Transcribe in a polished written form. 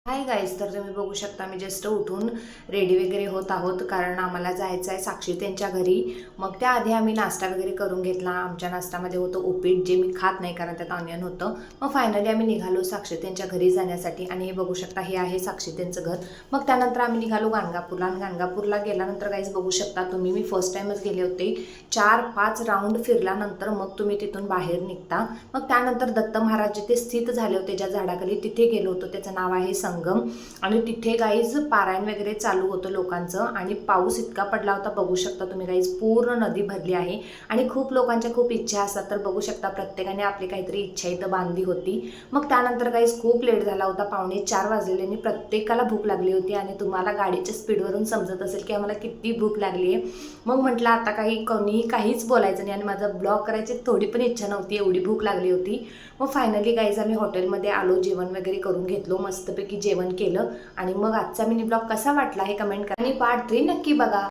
Hi guys, तर तुम्ही बघू शकता मी जस्ट उठून रेडी वगैरे होत आहोत कारण आम्हाला जायचं आहे साक्षी त्यांच्या घरी. मग त्याआधी आम्ही नाश्ता वगैरे करून घेतला. आमच्या नाश्त्यामध्ये होतं उपीट, जे मी खात नाही कारण त्यात ऑनियन होतं. मग फायनली आम्ही निघालो साक्षी त्यांच्या घरी जाण्यासाठी. आणि हे बघू शकता, हे आहे साक्षी त्यांचं घर. मग त्यानंतर आम्ही निघालो गाणगापूरला. आणि गाणगापूरला गेल्यानंतर गाईज बघू शकता तुम्ही, मी फर्स्ट टाईमच गेले होते. 4-5 राऊंड फिरल्यानंतर मग तुम्ही तिथून बाहेर निघता. मग त्यानंतर दत्त महाराज जिथे स्थित झाले होते ज्या झाडाखाली, तिथे गेलो होतो. त्याचं नाव आहे संगम. आणि तिथे गाईज पारायण वगैरे चालू होतं लोकांचं. आणि पाऊस इतका पडला होता, बघू शकता तुम्ही गाईज, पूर्ण नदी भरली आहे. आणि खूप लोकांच्या खूप इच्छा असतात, तर बघू शकता प्रत्येकाने आपली काहीतरी इच्छा इथं बांधली होती. मग त्यानंतर गाईज खूप लेट झाला होता, 3:45 वाजलेले आणि प्रत्येकाला भूक लागली होती. आणि तुम्हाला गाडीच्या स्पीडवरून समजत असेल की आम्हाला किती भूक लागली आहे. मग म्हटलं आता कोणीही काहीच बोलायचं नाही आणि माझा ब्लॉग करायची थोडी पण इच्छा नव्हती, एवढी भूक लागली होती. मग फायनली गाईज आम्ही हॉटेलमध्ये आलो, जेवण वगैरे करून घेतलो, मस्तपैकी जेवण केलं. आणि मग आजचा मिनी ब्लॉग कसा वाटला हे कमेंट करा आणि पार्ट 3 नक्की बघा.